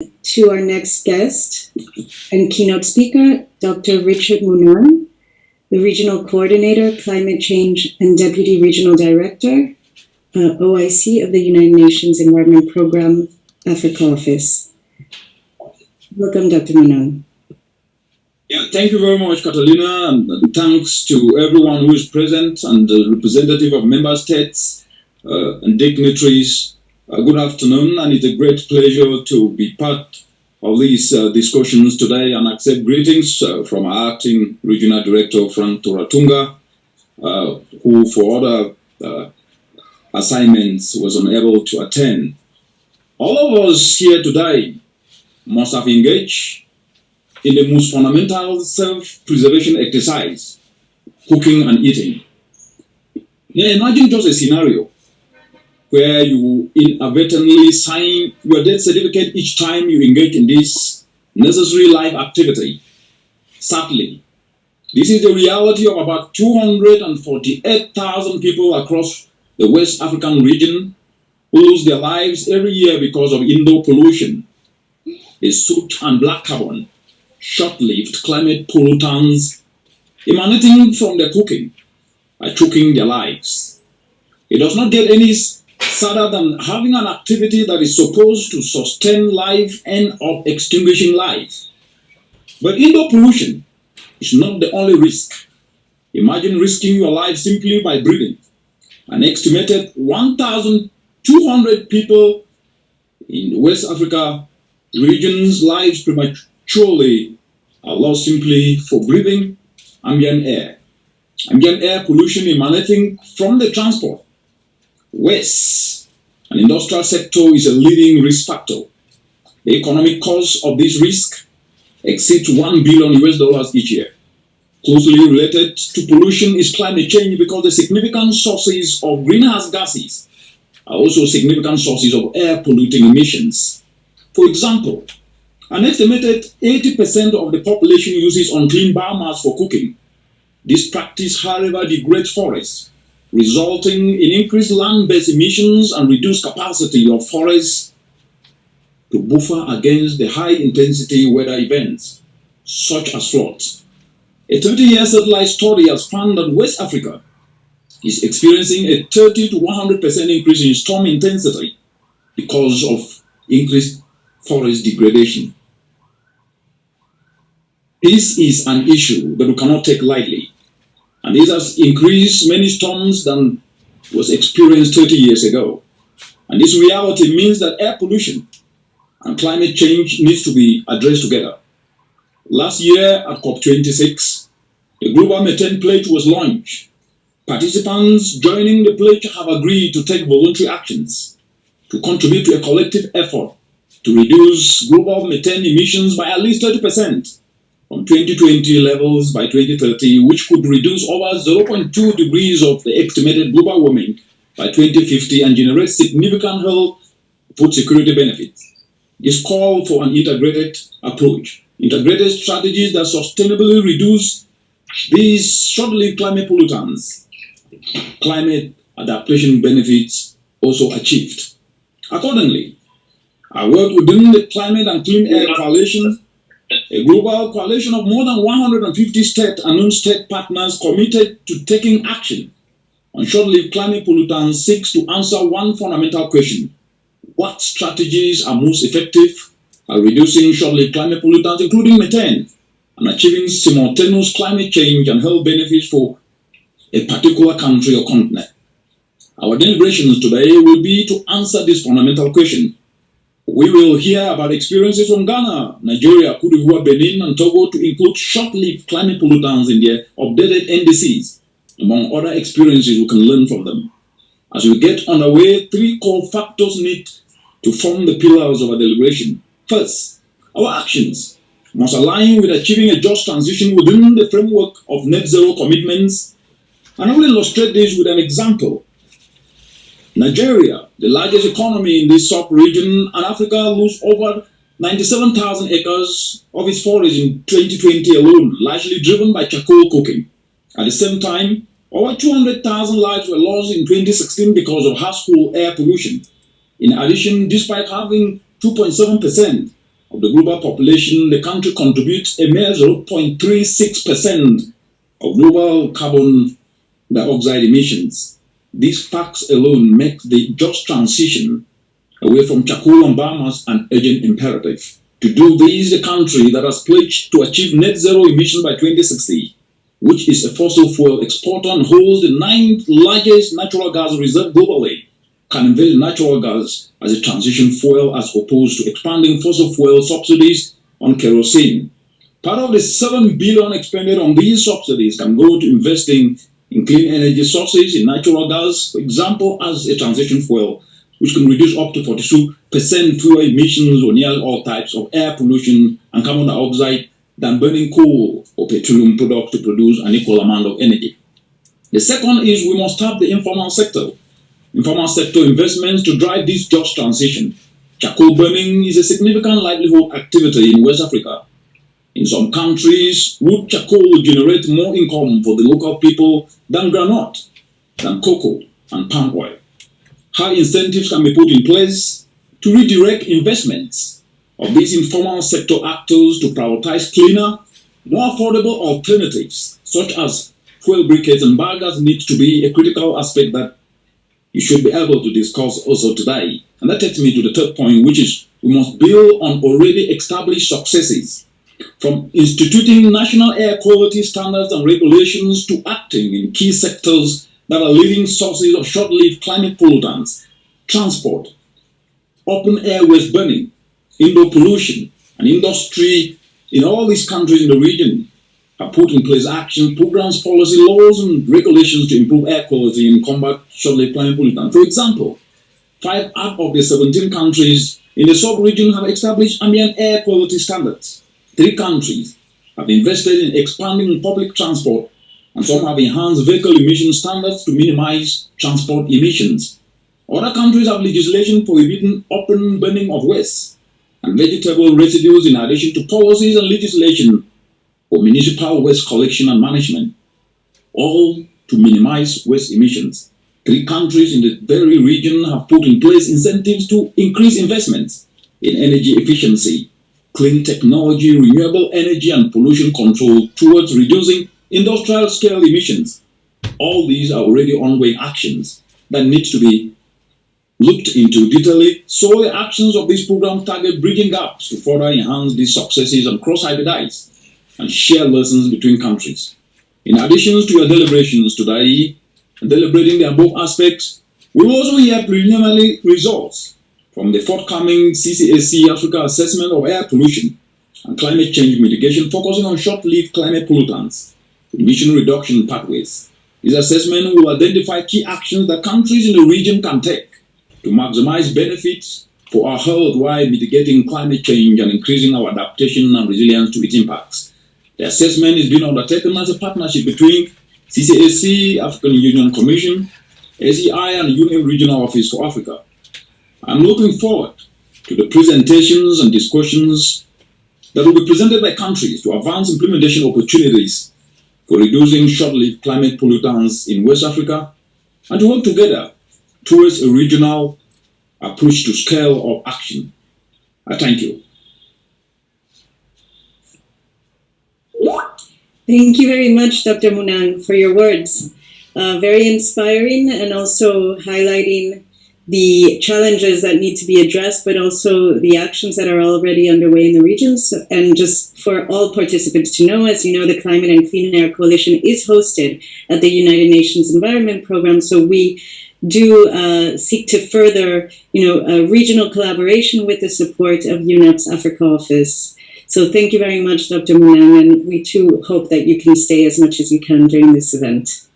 to our next guest and keynote speaker, Dr. Richard Munan, the Regional Coordinator, Climate Change and Deputy Regional Director, OIC of the United Nations Environment Program, Africa Office. Welcome, Dr. Munan. Yeah, thank you very much, Catalina, and thanks to everyone who is present and the representative of member states and dignitaries. Good afternoon, and it's a great pleasure to be part of these discussions today and accept greetings from our acting regional director, Frank Toratunga, who for other assignments was unable to attend. All of us here today must have engaged in the most fundamental self-preservation exercise, cooking and eating. Now imagine just a scenario where you inadvertently sign your death certificate each time you engage in this necessary life activity. Sadly, this is the reality of about 248,000 people across the West African region who lose their lives every year because of indoor pollution, the soot and black carbon, short-lived climate pollutants emanating from their cooking are choking their lives. It does not get any sadder than having an activity that is supposed to sustain life and of extinguishing life. But indoor pollution is not the only risk. Imagine risking your life simply by breathing. An estimated 1,200 people in West Africa region's lives prematurely are lost simply for breathing ambient air. Ambient air pollution emanating from the transport, waste, and industrial sector is a leading risk factor. The economic cost of this risk exceeds $1 billion each year. Closely related to pollution is climate change because the significant sources of greenhouse gases are also significant sources of air polluting emissions. For example, an estimated 80% of the population uses unclean biomass for cooking. This practice, however, degrades forests, resulting in increased land-based emissions and reduced capacity of forests to buffer against the high-intensity weather events, such as floods. A 30-year satellite study has found that West Africa is experiencing a 30 to 100% increase in storm intensity because of increased forest degradation. This is an issue that we cannot take lightly, and this has increased many storms than was experienced 30 years ago. And this reality means that air pollution and climate change needs to be addressed together. Last year at COP26, the Global Methane Pledge was launched. Participants joining the pledge have agreed to take voluntary actions to contribute to a collective effort to reduce global methane emissions by at least 30% from 2020 levels by 2030, which could reduce over 0.2 degrees of the estimated global warming by 2050 and generate significant health food security benefits. This call for an integrated approach, integrated strategies that sustainably reduce these short-lived climate pollutants, climate adaptation benefits also achieved. Accordingly, I work within the Climate and Clean Air Coalition, a global coalition of more than 150 state and non-state partners committed to taking action on short-lived climate pollutants seeks to answer one fundamental question: what strategies are most effective at reducing short-lived climate pollutants, including methane, and achieving simultaneous climate change and health benefits for a particular country or continent? Our deliberations today will be to answer this fundamental question. We will hear about experiences from Ghana, Nigeria, Cote d'Ivoire, Benin, and Togo to include short-lived climate pollutants in their updated NDCs. Among other experiences we can learn from them. As we get underway, three core factors need to form the pillars of our deliberation. First, our actions must align with achieving a just transition within the framework of net zero commitments. And I will illustrate this with an example. Nigeria, the largest economy in this sub-region, and Africa lose over 97,000 acres of its forest in 2020 alone, largely driven by charcoal cooking. At the same time, over 200,000 lives were lost in 2016 because of household air pollution. In addition, despite having 2.7% of the global population, the country contributes a mere 0.36% of global carbon dioxide emissions. These facts alone make the just transition away from charcoal and biomass an urgent imperative. To do this, the country that has pledged to achieve net zero emissions by 2060, which is a fossil fuel exporter and holds the 9th largest natural gas reserve globally, can invest in natural gas as a transition fuel as opposed to expanding fossil fuel subsidies on kerosene. Part of the $7 billion expended on these subsidies can go to investing in clean energy sources in natural gas, for example, as a transition fuel, which can reduce up to 42% fewer emissions or nearly all types of air pollution and carbon dioxide than burning coal or petroleum products to produce an equal amount of energy. The second is we must tap the informal sector investments to drive this just transition. Charcoal burning is a significant livelihood activity in West Africa. In some countries, wood charcoal generates more income for the local people than granite, than cocoa and palm oil. How incentives can be put in place to redirect investments of these informal sector actors to prioritize cleaner, more affordable alternatives, such as fuel briquettes and biogas, needs to be a critical aspect that you should be able to discuss also today. And that takes me to the third point, which is we must build on already established successes, from instituting national air quality standards and regulations to acting in key sectors that are leading sources of short-lived climate pollutants, transport, open air waste burning, indoor pollution, and industry in all these countries in the region have put in place actions, programs, policy, laws, and regulations to improve air quality and combat short-lived climate pollutants. For example, 5 out of the 17 countries in the sub-region have established ambient air quality standards. 3 countries have invested in expanding public transport, and some have enhanced vehicle emission standards to minimize transport emissions. Other countries have legislation prohibiting open burning of waste and vegetable residues, in addition to policies and legislation for municipal waste collection and management, all to minimize waste emissions. 3 countries in the very region have put in place incentives to increase investments in energy efficiency, clean technology, renewable energy, and pollution control towards reducing industrial scale emissions. All these are already ongoing actions that need to be looked into detailedly, so the actions of this program target bridging gaps to further enhance these successes and cross-hybridize and share lessons between countries. In addition to your deliberations today, deliberating the above aspects, we will also hear preliminary results from the forthcoming Ccac Africa Assessment of Air Pollution and Climate Change Mitigation, focusing on short-lived climate pollutants, emission reduction pathways. This assessment will identify key actions that countries in the region can take to maximize benefits for our health while mitigating climate change and increasing our adaptation and resilience to its impacts. The assessment is being undertaken as a partnership between Ccac, African Union Commission, SEI, and Union Regional Office for Africa. I'm looking forward to the presentations and discussions that will be presented by countries to advance implementation opportunities for reducing short-lived climate pollutants in West Africa, and to work together towards a regional approach to scale of action. I thank you. Thank you very much, Dr. Munang, for your words. Very inspiring, and also highlighting the challenges that need to be addressed, but also the actions that are already underway in the regions. And just for all participants to know, as you know, the Climate and Clean Air Coalition is hosted at the United Nations Environment Program. So we do seek to further, regional collaboration with the support of UNEP's Africa office. So thank you very much, Dr. Munang, and we too hope that you can stay as much as you can during this event.